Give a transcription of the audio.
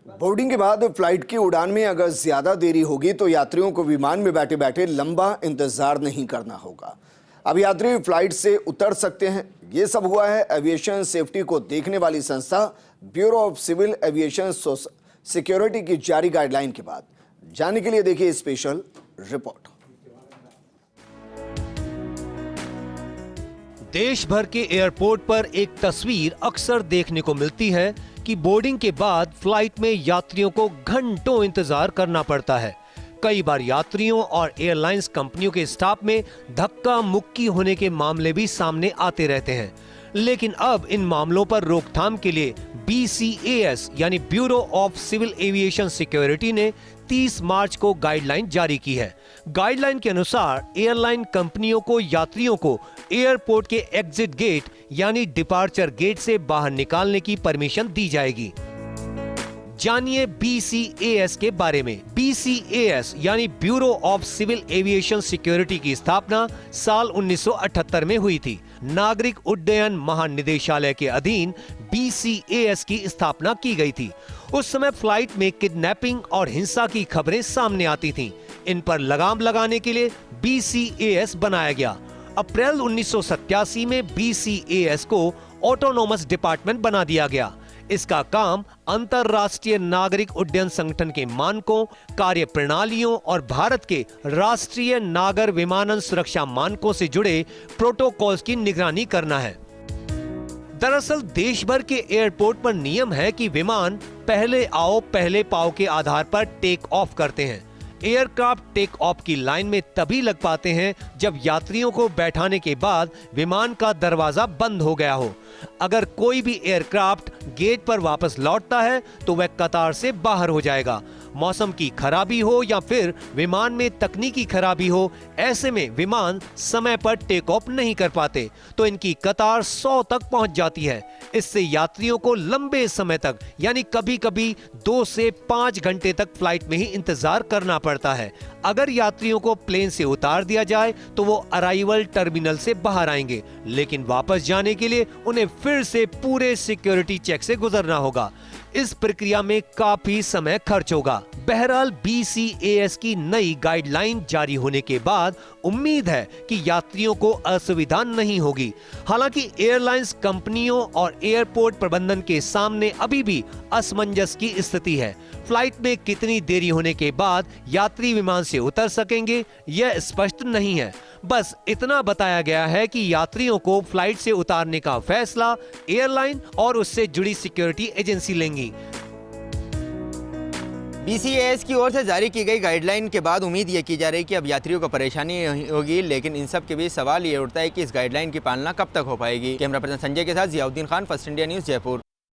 Boarding के बाद flight की उड़ान में अगर ज्यादा देरी होगी तो यात्रियों को विमान में बैठे बैठे लंबा इंतजार नहीं करना होगा। अब यात्री फ्लाइट से उतर सकते हैं। ये सब हुआ है एविएशन सेफ्टी को देखने वाली संस्था bureau of civil aviation security की जारी गाइडलाइन के बाद। जानने के लिए देखिए स्पेशल रिपोर्ट। देश भर के एयरपोर्ट पर एक तस्वीर अक्सर देखने को मिलती है कि बोर्डिंग के बाद फ्लाइट में यात्रियों को घंटों इंतजार करना पड़ता है। कई बार यात्रियों और एयरलाइंस कंपनियों के स्टाफ में धक्का मुक्की होने के मामले भी सामने आते रहते हैं, लेकिन अब इन मामलों पर रोकथाम के लिए BCAS यानी bureau of civil aviation security ने 30 मार्च को गाइडलाइन जारी की है। गाइडलाइन के अनुसार एयरलाइन कंपनियों को यात्रियों को एयरपोर्ट के एग्जिट गेट यानी डिपार्चर गेट से बाहर निकालने की परमिशन दी जाएगी। जानिए BCAS के बारे में। BCAS यानी bureau of civil aviation security की स्थापना साल 1978 में हुई थी। नागरिक उड्डयन महानिदेशालय के अधीन BCAS की स्थापना की गई थी। उस समय फ्लाइट में किडनैपिंग और हिंसा की खबरें सामने आती थीं। इन पर लगाम लगाने के लिए BCAS बनाया गया। अप्रैल 1987 में BCAS को ऑटोनोमस डिपार्टमेंट बना दिया गया। इसका काम अंतरराष्ट्रीय नागरिक उड्डयन संगठन के मानकों, कार्य प्रणालियों और भारत के राष्ट्रीय नागर विमानन सुरक्षा मानकों से जुड़े प्रोटोकॉल्स की निगरानी करना है। दरअसल देश भर के एयरपोर्ट पर नियम है कि विमान पहले आओ पहले पाओ के आधार पर टेक ऑफ करते हैं। एयरक्राफ्ट टेक ऑफ की लाइन में तभी लग पाते हैं जब यात्रियों को बैठाने के बाद विमान का दरवाजा बंद हो गया हो। अगर कोई भी एयरक्राफ्ट गेट पर वापस लौटता है तो वह कतार से बाहर हो जाएगा। मौसम की खराबी हो या फिर विमान में तकनीकी खराबी हो, ऐसे में विमान समय पर टेक ऑफ नहीं कर पाते तो इनकी कतार 100 तक पहुंच जाती है। इससे यात्रियों को लंबे समय तक यानी कभी कभी 2 से 5 घंटे तक फ्लाइट में ही इंतजार करना पड़ता है। अगर यात्रियों को प्लेन से उतार दिया जाए तो वो अराइवल टर्मिनल से बाहर आएंगे, लेकिन वापस जाने के लिए उन्हें फिर से पूरे सिक्योरिटी चेक से गुजरना होगा। इस प्रक्रिया में काफी समय खर्च होगा। बहरहाल BCAS की नई गाइडलाइन जारी होने के बाद उम्मीद है कि यात्रियों को असुविधा नहीं होगी। हालांकि एयरलाइंस कंपनियों और एयरपोर्ट प्रबंधन के सामने अभी भी असमंजस की स्थिति है। फ्लाइट में कितनी देरी होने के बाद यात्री विमान से उतर सकेंगे, यह स्पष्ट नहीं है। बस इतना बताया गया है कि यात्रियों को फ्लाइट से उतारने का फैसला एयरलाइन और उससे जुड़ी सिक्योरिटी एजेंसी लेंगी। BCAS की ओर से जारी की गई गाइडलाइन के बाद उम्मीद ये की जा रही है कि अब यात्रियों को परेशानी नहीं होगी, लेकिन इन सब के बीच सवाल ये उठता है कि इस गाइडलाइन की पालना कब तक हो पाएगी। कैमरा पर्सन संजय के साथ Ziauddin Khan, first India news, Jaipur.